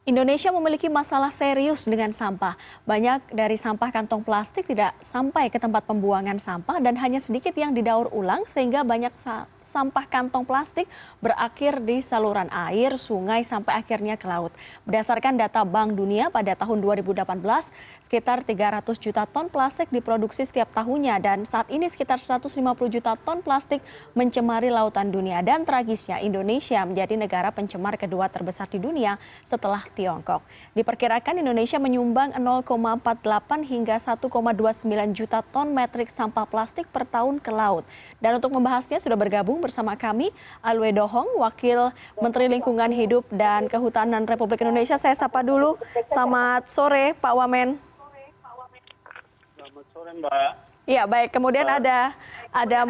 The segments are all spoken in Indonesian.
Indonesia memiliki masalah serius dengan sampah. Banyak dari sampah kantong plastik tidak sampai ke tempat pembuangan sampah dan hanya sedikit yang didaur ulang sehingga banyak sampah kantong plastik berakhir di saluran air, sungai sampai akhirnya ke laut. Berdasarkan data Bank Dunia pada tahun 2018, sekitar 300 juta ton plastik diproduksi setiap tahunnya dan saat ini sekitar 150 juta ton plastik mencemari lautan dunia dan tragisnya Indonesia menjadi negara pencemar kedua terbesar di dunia setelah Tiongkok. Diperkirakan Indonesia menyumbang 0,48 hingga 1,29 juta ton metrik sampah plastik per tahun ke laut. Dan untuk membahasnya sudah bergabung bersama kami Alwe Dohong, Wakil Menteri Lingkungan Hidup dan Kehutanan Republik Indonesia. Saya sapa dulu. Selamat sore Pak Wamen. Selamat sore Mbak. Ya baik, kemudian ada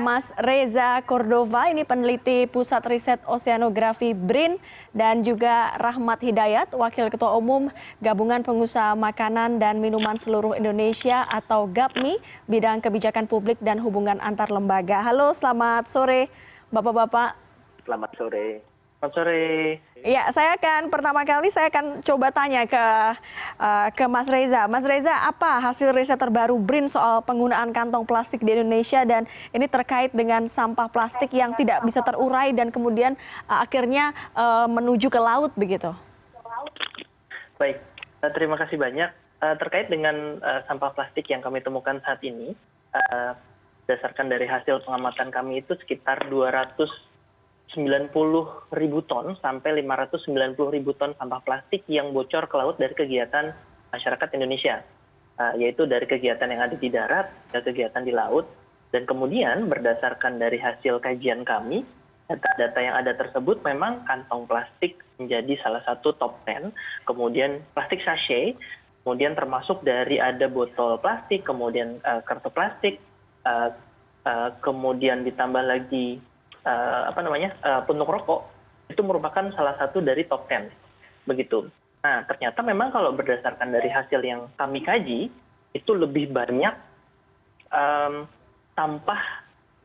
Mas Reza Cordova, ini peneliti Pusat Riset Oseanografi BRIN, dan juga Rahmat Hidayat, Wakil Ketua Umum Gabungan Pengusaha Makanan dan Minuman Seluruh Indonesia atau GAPMI, bidang kebijakan publik dan hubungan antar lembaga. Halo, selamat sore Bapak-bapak. Selamat sore. Selamat sore. Ya, pertama kali saya akan coba tanya ke Mas Reza. Mas Reza, apa hasil riset terbaru BRIN soal penggunaan kantong plastik di Indonesia dan ini terkait dengan sampah plastik yang tidak bisa terurai dan kemudian akhirnya menuju ke laut begitu? Baik, terima kasih banyak. Terkait dengan sampah plastik yang kami temukan saat ini, berdasarkan dari hasil pengamatan kami itu sekitar 290.000 ton sampai 590.000 ton sampah plastik yang bocor ke laut dari kegiatan masyarakat Indonesia, yaitu dari kegiatan yang ada di darat dan kegiatan di laut. Dan kemudian berdasarkan dari hasil kajian kami, data-data yang ada tersebut memang kantong plastik menjadi salah satu top 10, kemudian plastik sachet, kemudian termasuk dari ada botol plastik, kemudian kartu plastik, kemudian ditambah lagi puntung rokok, itu merupakan salah satu dari top 10 begitu. Nah, ternyata memang kalau berdasarkan dari hasil yang kami kaji, itu lebih banyak sampah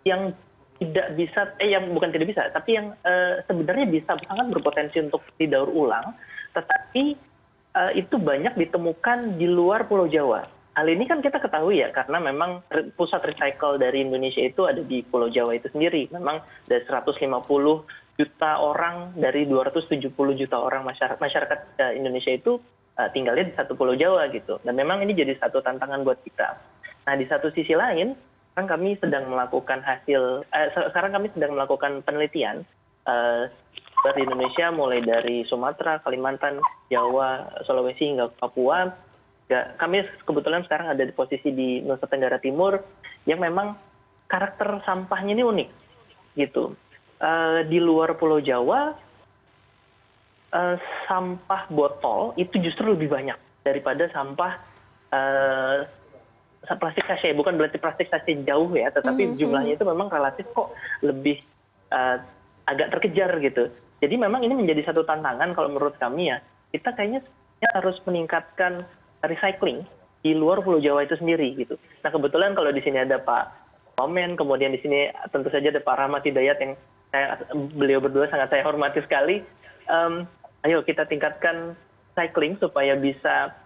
yang tidak bisa, yang bukan tidak bisa, tapi yang sebenarnya bisa sangat berpotensi untuk didaur ulang, tetapi itu banyak ditemukan di luar Pulau Jawa. Hal ini kan kita ketahui ya, karena memang pusat recycle dari Indonesia itu ada di Pulau Jawa itu sendiri. Memang dari 150 juta orang dari 270 juta orang masyarakat Indonesia itu tinggalnya di satu Pulau Jawa gitu. Dan memang ini jadi satu tantangan buat kita. Nah, di satu sisi lain, sekarang kami sedang melakukan penelitian dari Indonesia, mulai dari Sumatera, Kalimantan, Jawa, Sulawesi hingga Papua. Kami kebetulan sekarang ada di posisi di Nusa Tenggara Timur yang memang karakter sampahnya ini unik gitu. Di luar Pulau Jawa, sampah botol itu justru lebih banyak daripada sampah plastik sachet. Bukan berarti plastik sachet jauh ya, tetapi jumlahnya itu memang relatif kok lebih agak terkejar gitu. Jadi memang ini menjadi satu tantangan kalau menurut kami ya. Kita kayaknya harus meningkatkan recycling di luar Pulau Jawa itu sendiri gitu. Nah, kebetulan kalau di sini ada Pak Wamen, kemudian di sini tentu saja ada Pak Rahmat Hidayat yang beliau berdua sangat saya hormati sekali. Ayo kita tingkatkan recycling supaya bisa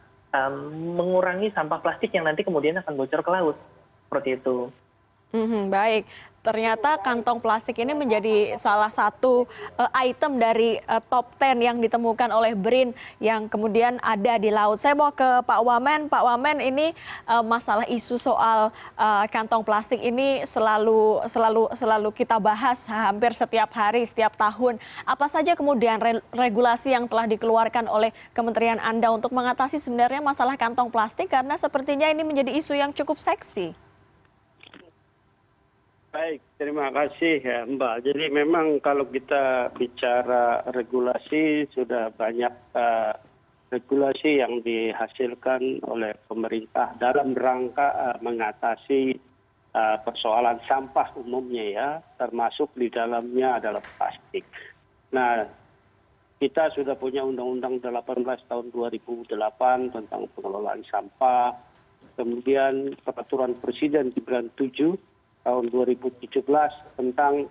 mengurangi sampah plastik yang nanti kemudian akan bocor ke laut. Seperti itu. Baik, ternyata kantong plastik ini menjadi salah satu item dari top 10 yang ditemukan oleh BRIN yang kemudian ada di laut. Saya mau ke Pak Wamen. Pak Wamen, ini masalah isu soal kantong plastik ini selalu kita bahas hampir setiap hari, setiap tahun. Apa saja kemudian regulasi yang telah dikeluarkan oleh Kementerian Anda untuk mengatasi sebenarnya masalah kantong plastik, karena sepertinya ini menjadi isu yang cukup seksi. Baik, terima kasih ya Mbak. Jadi memang kalau kita bicara regulasi, sudah banyak regulasi yang dihasilkan oleh pemerintah dalam rangka mengatasi persoalan sampah umumnya ya, termasuk di dalamnya adalah plastik. Nah, kita sudah punya Undang-Undang 18 tahun 2008 tentang pengelolaan sampah, kemudian Peraturan Presiden 97 tahun 2017 tentang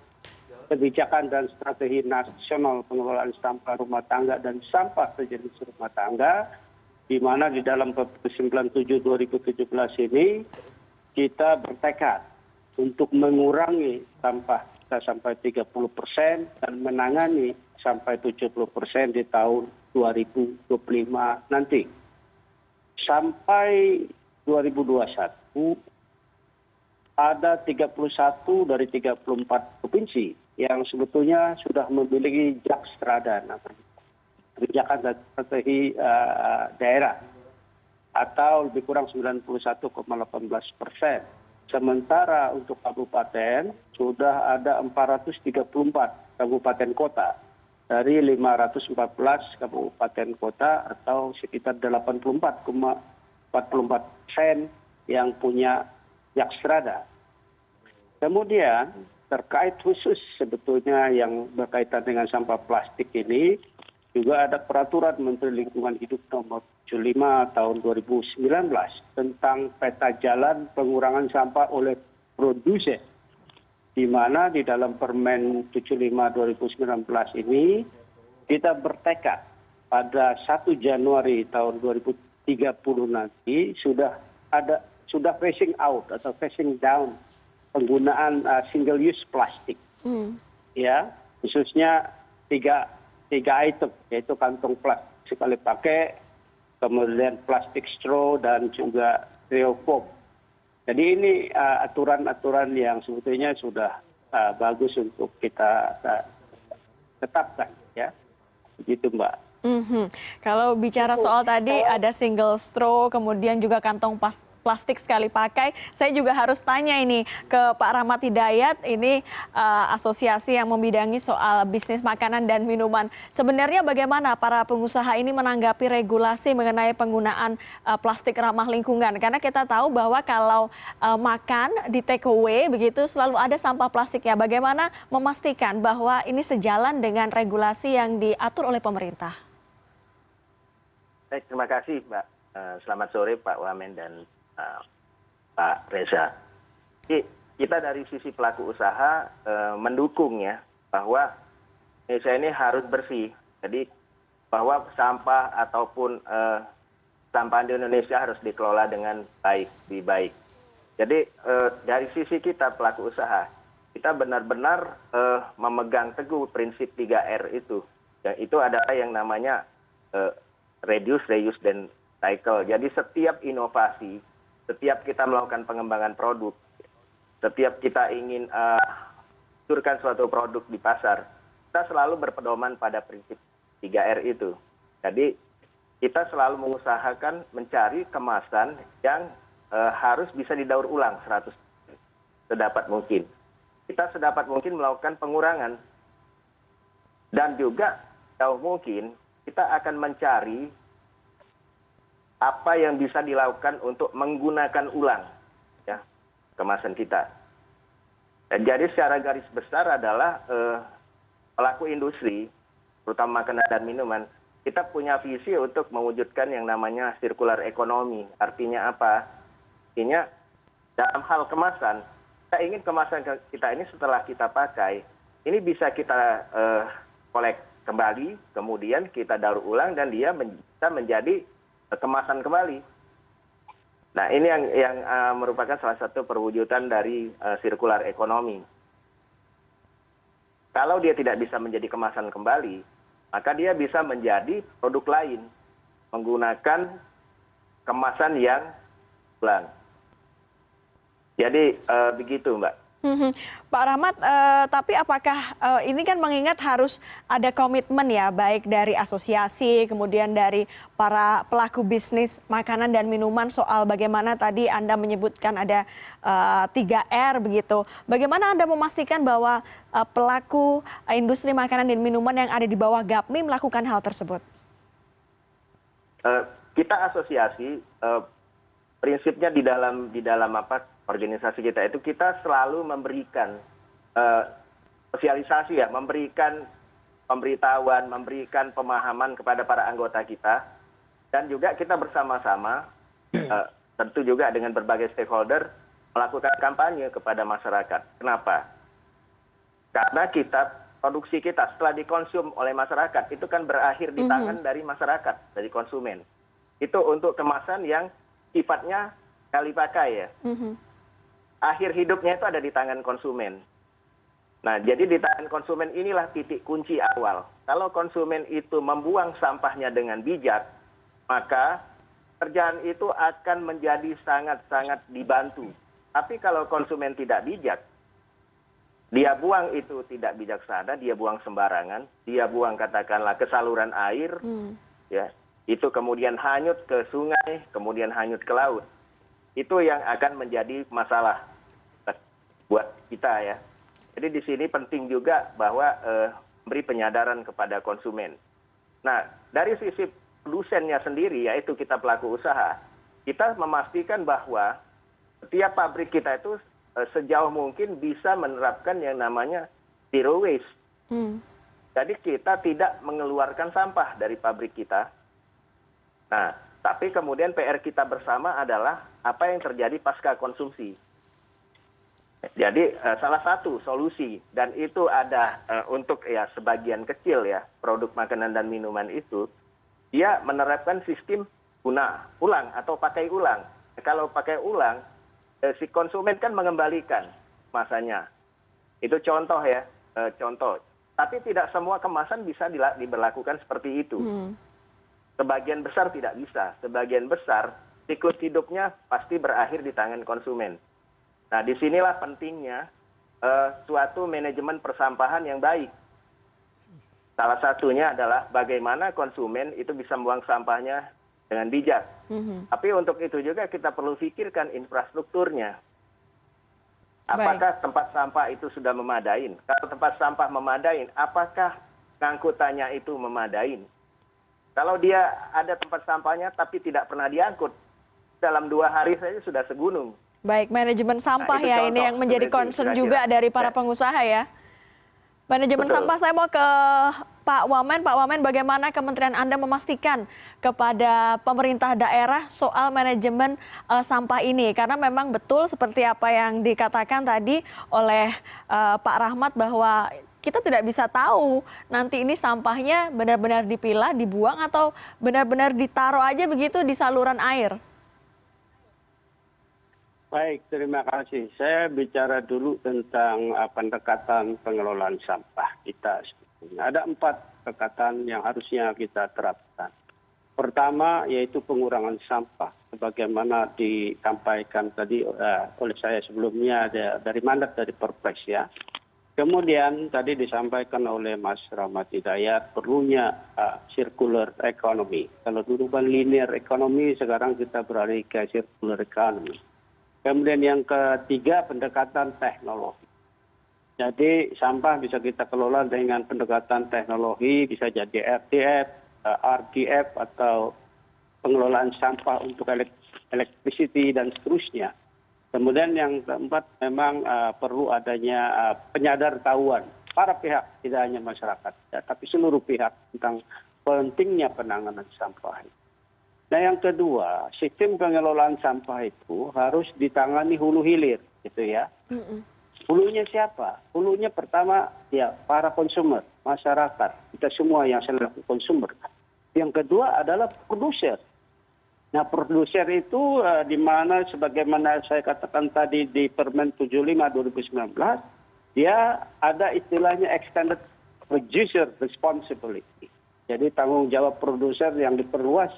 kebijakan dan strategi nasional pengelolaan sampah rumah tangga dan sampah sejenis rumah tangga, di mana di dalam Perpres 97 2017 ini kita bertekad untuk mengurangi sampah kita sampai 30% dan menangani sampai 70% di tahun 2025 nanti. Sampai 2021 ada 31 dari 34 provinsi yang sebetulnya sudah memiliki Jakstrada, namanya kebijakan dan strategi daerah, atau lebih kurang 91,18%. Sementara untuk kabupaten sudah ada 434 kabupaten kota dari 514 kabupaten kota atau sekitar 84,44% yang punya Jakstrada. Kemudian terkait khusus sebetulnya yang berkaitan dengan sampah plastik ini, juga ada peraturan Menteri Lingkungan Hidup nomor 75 tahun 2019 tentang peta jalan pengurangan sampah oleh produsen, di mana di dalam Permen 75 2019 ini kita bertekad pada 1 Januari tahun 2030 nanti sudah phasing out atau phasing down penggunaan single use plastik, ya, khususnya tiga item, yaitu kantong plastik sekali pakai, kemudian plastik straw, dan juga styrofoam. Jadi ini aturan-aturan yang sebetulnya sudah bagus untuk kita tetapkan, ya, begitu Mbak. Kalau bicara soal tadi ada single straw, kemudian juga kantong plastik sekali pakai, saya juga harus tanya ini ke Pak Rahmat Hidayat, ini asosiasi yang membidangi soal bisnis makanan dan minuman. Sebenarnya bagaimana para pengusaha ini menanggapi regulasi mengenai penggunaan plastik ramah lingkungan? Karena kita tahu bahwa kalau makan di take away begitu selalu ada sampah plastiknya. Bagaimana memastikan bahwa ini sejalan dengan regulasi yang diatur oleh pemerintah? Baik, terima kasih Mbak. Selamat sore Pak Wamen dan Pak Reza. Jadi kita dari sisi pelaku usaha mendukung ya bahwa Indonesia ini harus bersih. Jadi bahwa sampah ataupun sampah di Indonesia harus dikelola dengan baik, lebih baik. Jadi dari sisi kita pelaku usaha, kita benar-benar memegang teguh prinsip 3R itu. Yang itu adalah yang namanya reduce, reuse, dan cycle. Jadi setiap inovasi, setiap kita melakukan pengembangan produk, setiap kita ingin meluncurkan suatu produk di pasar, kita selalu berpedoman pada prinsip 3R itu. Jadi kita selalu mengusahakan mencari kemasan yang harus bisa didaur ulang 100% sedapat mungkin. Kita sedapat mungkin melakukan pengurangan. Dan juga jauh mungkin kita akan mencari apa yang bisa dilakukan untuk menggunakan ulang ya, kemasan kita. Dan jadi secara garis besar adalah pelaku industri, terutama makanan dan minuman, kita punya visi untuk mewujudkan yang namanya circular economy. Artinya apa? Artinya dalam hal kemasan, kita ingin kemasan kita ini setelah kita pakai, ini bisa kita kolek kembali, kemudian kita daur ulang dan dia bisa menjadi kemasan kembali. Nah, ini yang merupakan salah satu perwujudan dari circular economy. Kalau dia tidak bisa menjadi kemasan kembali, maka dia bisa menjadi produk lain menggunakan kemasan yang ulang. Jadi begitu, Mbak. Pak Rahmat, tapi apakah ini kan mengingat harus ada komitmen ya, baik dari asosiasi, kemudian dari para pelaku bisnis makanan dan minuman soal bagaimana tadi Anda menyebutkan ada 3R begitu. Bagaimana Anda memastikan bahwa pelaku industri makanan dan minuman yang ada di bawah GAPMI melakukan hal tersebut? Kita asosiasi, prinsipnya di dalam organisasi kita itu kita selalu memberikan sosialisasi ya, memberikan pemberitahuan, memberikan pemahaman kepada para anggota kita, dan juga kita bersama-sama tentu juga dengan berbagai stakeholder melakukan kampanye kepada masyarakat. Kenapa? Karena produksi kita setelah dikonsum oleh masyarakat itu kan berakhir di tangan dari masyarakat, dari konsumen. Itu untuk kemasan yang sifatnya kali pakai ya. Akhir hidupnya itu ada di tangan konsumen. Nah, jadi di tangan konsumen inilah titik kunci awal. Kalau konsumen itu membuang sampahnya dengan bijak, maka kerjaan itu akan menjadi sangat-sangat dibantu. Tapi kalau konsumen tidak bijak, dia buang itu tidak bijaksana, dia buang sembarangan, dia buang katakanlah ke saluran air, ya, itu kemudian hanyut ke sungai, kemudian hanyut ke laut. Itu yang akan menjadi masalah buat kita ya. Jadi di sini penting juga bahwa memberi penyadaran kepada konsumen. Nah, dari sisi produsennya sendiri, yaitu kita pelaku usaha, kita memastikan bahwa setiap pabrik kita itu sejauh mungkin bisa menerapkan yang namanya zero waste. Jadi kita tidak mengeluarkan sampah dari pabrik kita. Nah, tapi kemudian PR kita bersama adalah apa yang terjadi pasca konsumsi. Jadi salah satu solusi, dan itu ada untuk ya sebagian kecil ya produk makanan dan minuman itu, dia menerapkan sistem guna ulang atau pakai ulang. Kalau pakai ulang, si konsumen kan mengembalikan masanya. Itu contoh ya, contoh. Tapi tidak semua kemasan bisa diberlakukan seperti itu. Sebagian besar tidak bisa. Sebagian besar siklus hidupnya pasti berakhir di tangan konsumen. Nah, disinilah pentingnya suatu manajemen persampahan yang baik. Salah satunya adalah bagaimana konsumen itu bisa membuang sampahnya dengan bijak. Tapi untuk itu juga kita perlu pikirkan infrastrukturnya. Apakah tempat sampah itu sudah memadai? Kalau tempat sampah memadai, apakah ngangkutannya itu memadai? Kalau dia ada tempat sampahnya tapi tidak pernah diangkut, dalam 2 hari saja sudah segunung. Baik, manajemen sampah ya ini yang menjadi concern juga dari para pengusaha ya. Manajemen sampah, saya mau ke Pak Wamen. Pak Wamen, bagaimana Kementerian Anda memastikan kepada pemerintah daerah soal manajemen sampah ini? Karena memang betul seperti apa yang dikatakan tadi oleh Pak Rahmat bahwa kita tidak bisa tahu nanti ini sampahnya benar-benar dipilah, dibuang atau benar-benar ditaruh aja begitu di saluran air. Baik, terima kasih. Saya bicara dulu tentang pendekatan pengelolaan sampah kita. Ada 4 pendekatan yang harusnya kita terapkan. Pertama, yaitu pengurangan sampah. Sebagaimana disampaikan tadi oleh saya sebelumnya dari mandat dari Perpres ya. Kemudian tadi disampaikan oleh Mas Rahmat Hidayat perlunya circular economy. Kalau dulu kan linear economy, sekarang kita beralih ke circular economy. Kemudian yang ketiga, pendekatan teknologi. Jadi sampah bisa kita kelola dengan pendekatan teknologi, bisa jadi RDF, RDF atau pengelolaan sampah untuk electricity dan seterusnya. Kemudian yang keempat, memang perlu adanya penyadartahuan para pihak, tidak hanya masyarakat, ya, tapi seluruh pihak tentang pentingnya penanganan sampah. Nah, yang kedua, sistem pengelolaan sampah itu harus ditangani hulu hilir, gitu ya. Hulunya siapa? Hulunya pertama ya para konsumer, masyarakat, kita semua yang selaku konsumer. Yang kedua adalah produser. Nah, produser itu di mana sebagaimana saya katakan tadi di Permen 75 2019, dia ada istilahnya extended producer responsibility. Jadi tanggung jawab produser yang diperluas.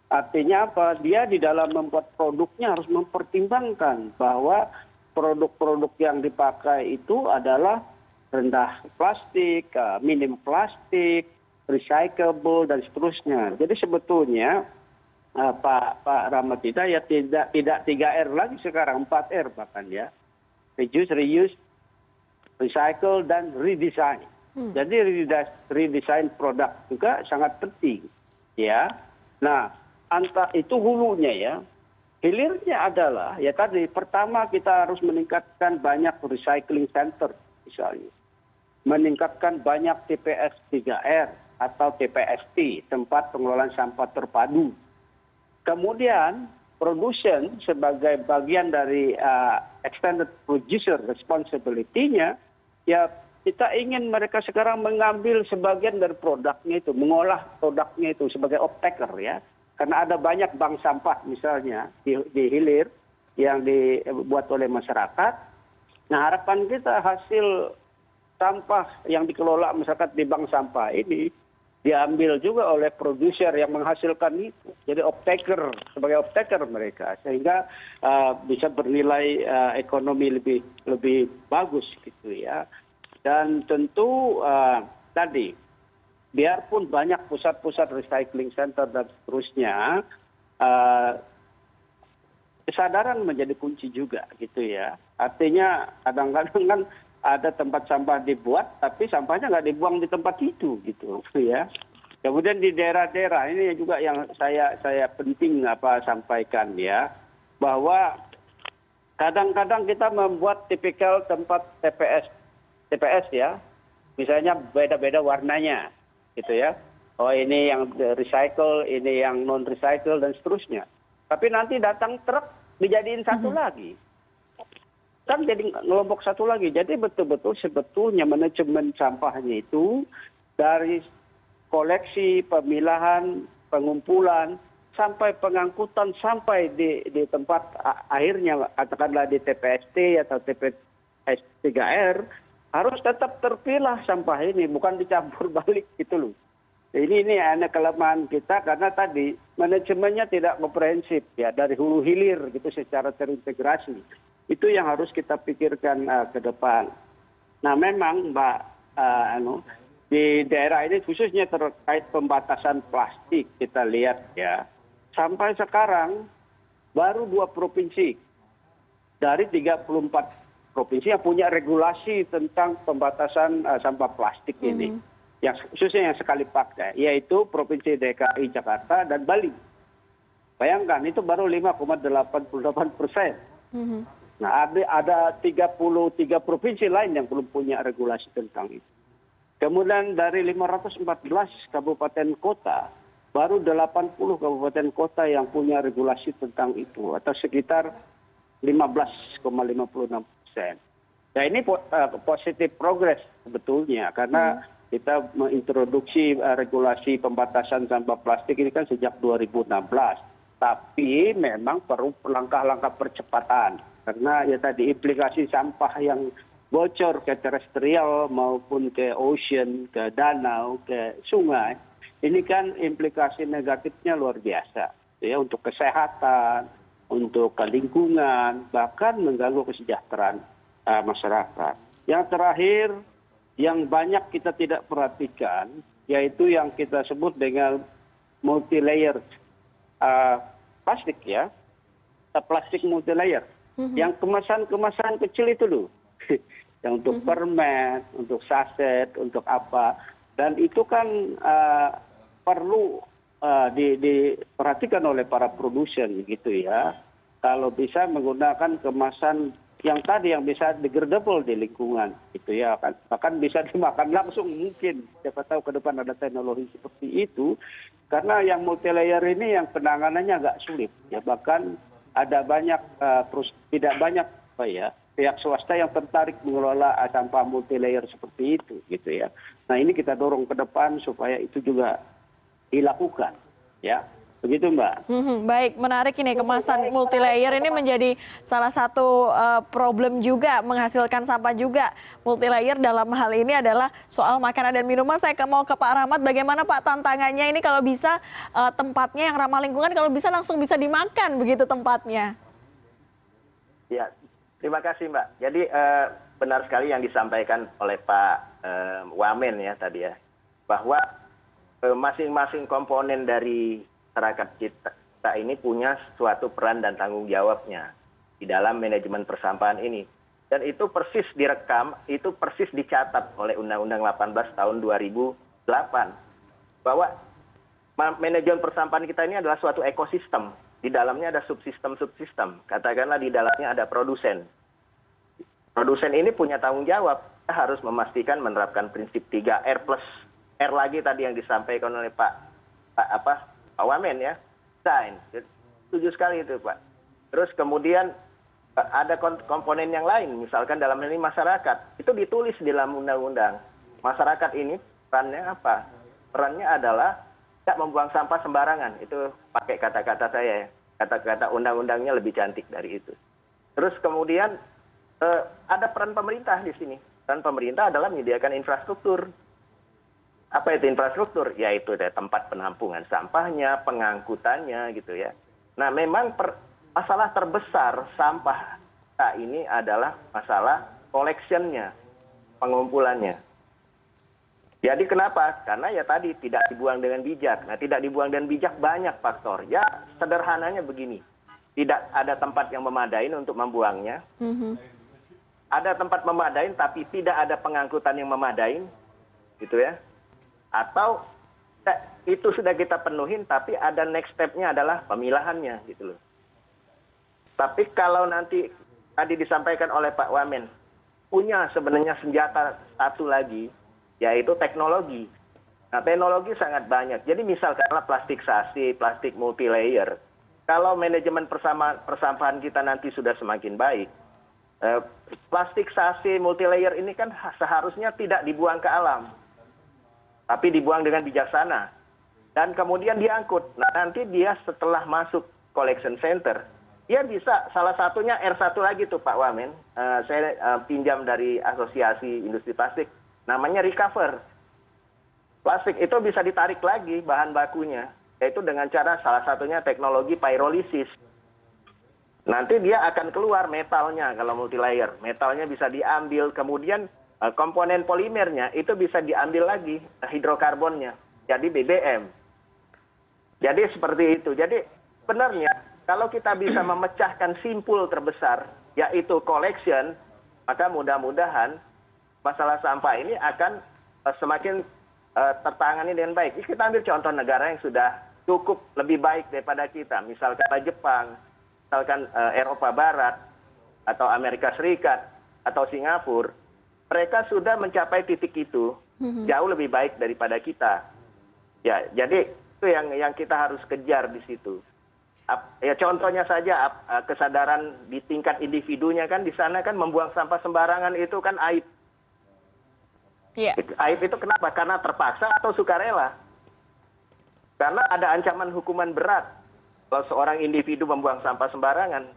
Artinya apa? Dia di dalam membuat produknya harus mempertimbangkan bahwa produk-produk yang dipakai itu adalah rendah plastik, minim plastik, recyclable, dan seterusnya. Jadi sebetulnya Pak Rahmat Hidayat tidak 3R lagi sekarang, 4R bahkan ya. Reduce, reuse, recycle, dan redesign. Jadi redesign produk juga sangat penting. Ya. Nah, itu hulunya ya. Hilirnya adalah ya tadi pertama kita harus meningkatkan banyak recycling center misalnya. Meningkatkan banyak TPS 3R atau TPST, tempat pengelolaan sampah terpadu. Kemudian produsen sebagai bagian dari extended producer responsibility-nya ya kita ingin mereka sekarang mengambil sebagian dari produknya itu, mengolah produknya itu sebagai off-taker ya. Karena ada banyak bank sampah misalnya di hilir yang dibuat oleh masyarakat. Nah harapan kita hasil sampah yang dikelola masyarakat di bank sampah ini diambil juga oleh produser yang menghasilkan itu. Jadi off-taker, sebagai off-taker mereka. Sehingga bisa bernilai ekonomi lebih bagus gitu ya. Dan tentu tadi, biarpun banyak pusat-pusat recycling center dan seterusnya, kesadaran menjadi kunci juga gitu ya. Artinya kadang-kadang kan ada tempat sampah dibuat, tapi sampahnya nggak dibuang di tempat itu gitu ya. Kemudian di daerah-daerah ini juga yang saya penting sampaikan ya, bahwa kadang-kadang kita membuat tipikal tempat TPS ya, misalnya beda-beda warnanya gitu ya. Oh ini yang recycle, ini yang non recycle dan seterusnya. Tapi nanti datang truk dijadiin satu lagi. Kan jadi ngelompok satu lagi. Jadi betul-betul sebetulnya manajemen sampahnya itu dari koleksi, pemilahan, pengumpulan, sampai pengangkutan, sampai di tempat akhirnya, katakanlah di TPST atau TPS 3R, harus tetap terpilah sampah ini, bukan dicampur balik gitu loh. Ini hanya kelemahan kita karena tadi manajemennya tidak komprehensif ya, dari hulu hilir gitu secara terintegrasi. Itu yang harus kita pikirkan ke depan. Nah memang Mbak, di daerah ini khususnya terkait pembatasan plastik kita lihat ya, sampai sekarang baru 2 provinsi dari 34 provinsi yang punya regulasi tentang pembatasan sampah plastik ini, yang khususnya yang sekali pakai, yaitu Provinsi DKI Jakarta dan Bali. Bayangkan itu baru 5,88%. Nah ada 33 provinsi lain yang belum punya regulasi tentang itu. Kemudian dari 514 kabupaten kota, baru 80 kabupaten kota yang punya regulasi tentang itu, atau sekitar 15,56%. Nah ini positif progres sebetulnya, karena kita mengintroduksi regulasi pembatasan sampah plastik ini kan sejak 2016. Tapi memang perlu langkah-langkah percepatan. Karena ya tadi implikasi sampah yang bocor ke terestrial maupun ke ocean, ke danau, ke sungai, ini kan implikasi negatifnya luar biasa. Ya, untuk kesehatan, untuk lingkungan, bahkan mengganggu kesejahteraan masyarakat. Yang terakhir, yang banyak kita tidak perhatikan, yaitu yang kita sebut dengan multi-layer plastik ya, plastik multi-layer. Yang kemasan-kemasan kecil itu loh, yang untuk permen, untuk saset, untuk apa, dan itu kan perlu diperhatikan oleh para produsen gitu ya. Kalau bisa menggunakan kemasan yang tadi yang bisa degradable di lingkungan gitu ya, bahkan bisa dimakan langsung mungkin, siapa tahu ke depan ada teknologi seperti itu, karena yang multi layer ini yang penanganannya agak sulit ya, bahkan ada banyak tidak banyak pihak swasta yang tertarik mengelola sampah multi layer seperti itu gitu ya. Nah ini kita dorong ke depan supaya itu juga dilakukan ya. Begitu Mbak. Baik, menarik ini kemasan multilayer ini menjadi salah satu problem juga, menghasilkan sampah juga. Multilayer dalam hal ini adalah soal makanan dan minuman. Saya mau ke Pak Rahmat, bagaimana Pak tantangannya ini kalau bisa tempatnya yang ramah lingkungan, kalau bisa langsung bisa dimakan begitu tempatnya? Ya, terima kasih Mbak. Jadi benar sekali yang disampaikan oleh Pak Wamen ya tadi ya, bahwa masing-masing komponen dari masyarakat kita ini punya suatu peran dan tanggung jawabnya di dalam manajemen persampahan ini. Dan itu persis direkam, itu persis dicatat oleh Undang-Undang 18 tahun 2008. Bahwa manajemen persampahan kita ini adalah suatu ekosistem. Di dalamnya ada subsistem-subsistem. Katakanlah di dalamnya ada produsen. Produsen ini punya tanggung jawab. Kita harus memastikan menerapkan prinsip 3R plus R lagi tadi yang disampaikan oleh Pak Wamen ya, desain. Setuju sekali itu Pak. Terus kemudian ada komponen yang lain, misalkan dalam hal ini masyarakat, itu ditulis di dalam undang-undang. Masyarakat ini perannya apa? Perannya adalah tidak membuang sampah sembarangan. Itu pakai kata-kata saya ya. Kata-kata undang-undangnya lebih cantik dari itu. Terus kemudian ada peran pemerintah di sini. Peran pemerintah adalah menyediakan infrastruktur. Apa itu infrastruktur? Yaitu tempat penampungan sampahnya, pengangkutannya gitu ya. Nah memang masalah terbesar sampah kita ini adalah masalah collection-nya, pengumpulannya. Jadi kenapa? Karena ya tadi tidak dibuang dengan bijak. Nah tidak dibuang dengan bijak banyak faktor. Ya sederhananya begini, tidak ada tempat yang memadai untuk membuangnya. Ada tempat memadai tapi tidak ada pengangkutan yang memadai, gitu ya. Atau itu sudah kita penuhin tapi ada next step-nya adalah pemilahannya, gitu loh. Tapi kalau nanti tadi disampaikan oleh Pak Wamen, punya sebenarnya senjata satu lagi, yaitu teknologi. Nah, teknologi sangat banyak. Jadi misalkanlah plastikisasi, plastik multilayer. Kalau manajemen persampahan kita nanti sudah semakin baik, plastikisasi multilayer ini kan seharusnya tidak dibuang ke alam, tapi dibuang dengan bijaksana. Dan kemudian diangkut. Nah, nanti dia setelah masuk collection center, dia bisa salah satunya R1 lagi tuh Pak Wamen. Saya pinjam dari Asosiasi Industri Plastik, namanya recover. Plastik itu bisa ditarik lagi bahan bakunya, yaitu dengan cara salah satunya teknologi pyrolysis. Nanti dia akan keluar metalnya kalau multilayer. Metalnya bisa diambil, kemudian komponen polimernya itu bisa diambil lagi hidrokarbonnya, jadi BBM. Jadi seperti itu. Jadi sebenarnya kalau kita bisa memecahkan simpul terbesar, yaitu collection, maka mudah-mudahan masalah sampah ini akan semakin tertangani dengan baik. Kita ambil contoh negara yang sudah cukup lebih baik daripada kita. Misalkan Jepang, misalkan Eropa Barat, atau Amerika Serikat, atau Singapura. Mereka sudah mencapai titik itu jauh lebih baik daripada kita. Ya, jadi itu yang kita harus kejar di situ. Ya contohnya saja kesadaran di tingkat individunya kan di sana kan membuang sampah sembarangan itu kan aib. Yeah. Aib itu kenapa? Karena terpaksa atau sukarela. Karena ada ancaman hukuman berat kalau seorang individu membuang sampah sembarangan.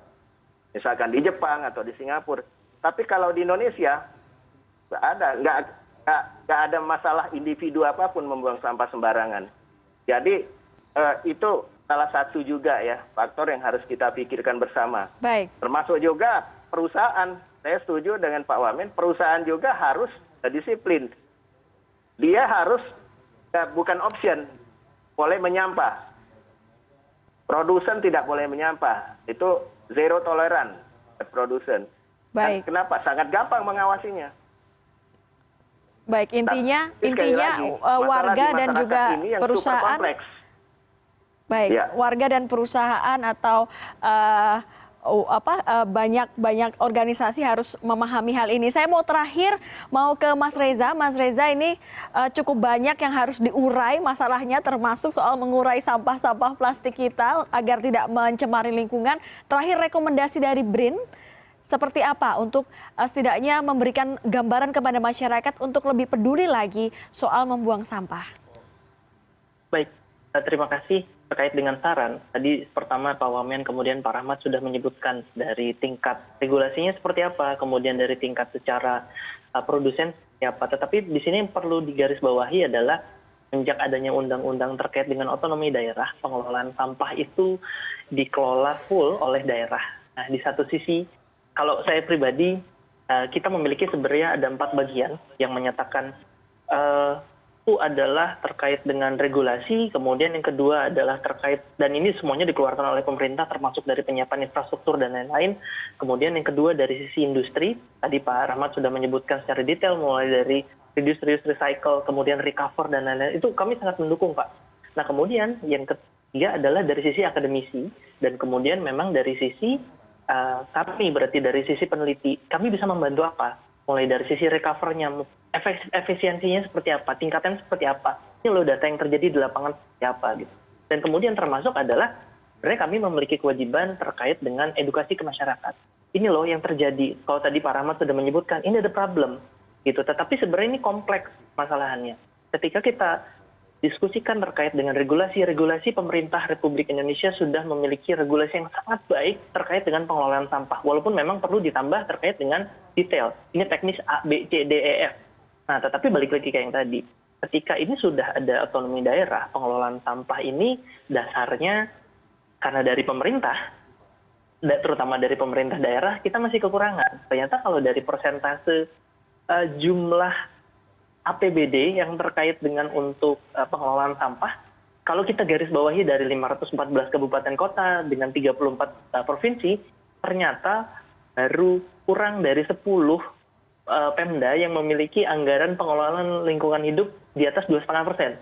Misalkan di Jepang atau di Singapura. Tapi kalau di Indonesia nggak ada masalah individu apapun membuang sampah sembarangan. Jadi itu salah satu juga ya faktor yang harus kita pikirkan bersama. Baik. Termasuk juga perusahaan. Saya setuju dengan Pak Wamen, perusahaan juga harus disiplin. Dia harus bukan option, boleh menyampah. Produsen tidak boleh menyampah. Itu zero tolerance produsen. Baik. Kenapa? Sangat gampang mengawasinya. Baik, intinya lagi, warga dan juga ini yang perusahaan. super kompleks. Baik, Ya. warga dan perusahaan atau banyak organisasi harus memahami hal ini. Saya mau terakhir mau ke Mas Reza. Mas Reza, ini cukup banyak yang harus diurai masalahnya, termasuk soal mengurai sampah-sampah plastik kita agar tidak mencemari lingkungan. Terakhir, rekomendasi dari BRIN seperti apa untuk setidaknya memberikan gambaran kepada masyarakat untuk lebih peduli lagi soal membuang sampah? Baik, terima kasih. Terkait dengan saran, tadi pertama Pak Wamen kemudian Pak Rahmat sudah menyebutkan dari tingkat regulasinya seperti apa, kemudian dari tingkat secara produsen seperti apa. Tetapi di sini yang perlu digarisbawahi adalah sejak adanya undang-undang terkait dengan otonomi daerah, pengelolaan sampah itu dikelola full oleh daerah. Nah, di satu sisi, kalau saya pribadi, kita memiliki sebenarnya ada 4 bagian yang menyatakan itu adalah terkait dengan regulasi, kemudian yang kedua adalah terkait, dan ini semuanya dikeluarkan oleh pemerintah termasuk dari penyiapan infrastruktur dan lain-lain. Kemudian yang kedua dari sisi industri, tadi Pak Rahmat sudah menyebutkan secara detail mulai dari reduce, recycle, kemudian recover dan lain-lain. Itu kami sangat mendukung, Pak. Nah, kemudian yang ketiga adalah dari sisi akademisi, dan kemudian memang dari sisi kami, berarti dari sisi peneliti, kami bisa membantu apa? Mulai dari sisi recover-nya, efisiensinya seperti apa, tingkatnya seperti apa, ini loh data yang terjadi di lapangan seperti apa gitu. Dan kemudian termasuk adalah sebenarnya kami memiliki kewajiban terkait dengan edukasi ke masyarakat. ini loh yang terjadi. Kalau tadi Pak Rahmat sudah menyebutkan, ini ada problem. Gitu. Tetapi sebenarnya ini kompleks masalahannya. Ketika kita diskusikan terkait dengan regulasi pemerintah Republik Indonesia sudah memiliki regulasi yang sangat baik terkait dengan pengelolaan sampah. Walaupun memang perlu ditambah terkait dengan detail. Ini teknis A, B, C, D, E, F. Nah, tetapi balik lagi kayak yang tadi. Ketika ini sudah ada otonomi daerah, pengelolaan sampah ini dasarnya karena dari pemerintah, terutama dari pemerintah daerah, kita masih kekurangan. Ternyata kalau dari persentase jumlah APBD yang terkait dengan untuk pengelolaan sampah, kalau kita garis bawahi dari 514 kabupaten kota dengan 34 provinsi, ternyata baru kurang dari 10 Pemda yang memiliki anggaran pengelolaan lingkungan hidup di atas 2,5%.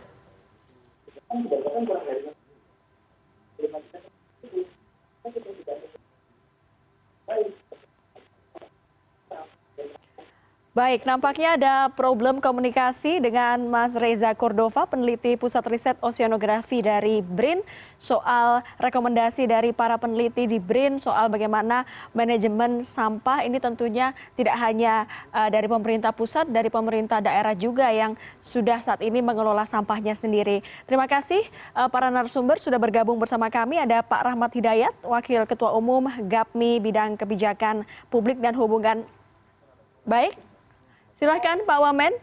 Baik, nampaknya ada problem komunikasi dengan Mas Reza Cordova, peneliti Pusat Riset Oceanografi dari BRIN, soal rekomendasi dari para peneliti di BRIN soal bagaimana manajemen sampah ini tentunya tidak hanya dari pemerintah pusat, dari pemerintah daerah juga yang sudah saat ini mengelola sampahnya sendiri. Terima kasih para narasumber sudah bergabung bersama kami. Ada Pak Rahmat Hidayat, Wakil Ketua Umum GAPMI Bidang Kebijakan Publik dan Hubungan. Baik. Silahkan Pak Wamen.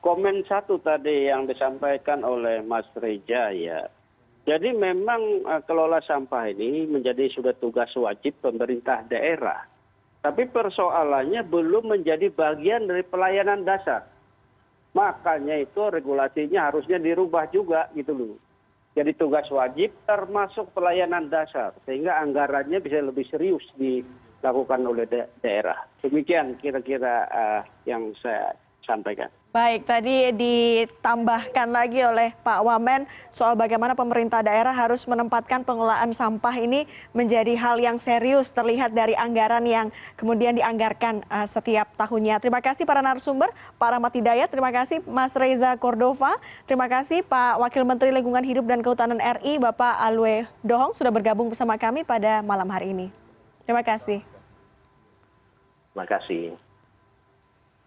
Komen satu tadi yang disampaikan oleh Mas Reza ya. Jadi memang kelola sampah ini menjadi sudah tugas wajib pemerintah daerah. Tapi persoalannya belum menjadi bagian dari pelayanan dasar. Makanya itu regulasinya harusnya dirubah juga gitu loh. Jadi tugas wajib termasuk pelayanan dasar. Sehingga anggarannya bisa lebih serius dilakukan oleh daerah. Demikian kira-kira yang saya sampaikan. Baik, tadi ditambahkan lagi oleh Pak Wamen soal bagaimana pemerintah daerah harus menempatkan pengelolaan sampah ini menjadi hal yang serius terlihat dari anggaran yang kemudian dianggarkan setiap tahunnya. Terima kasih para narasumber, Pak Rahmat Hidayat, terima kasih Mas Reza Cordova, terima kasih Pak Wakil Menteri Lingkungan Hidup dan Kehutanan RI, Bapak Alwe Dohong sudah bergabung bersama kami pada malam hari ini. Terima kasih. Terima kasih.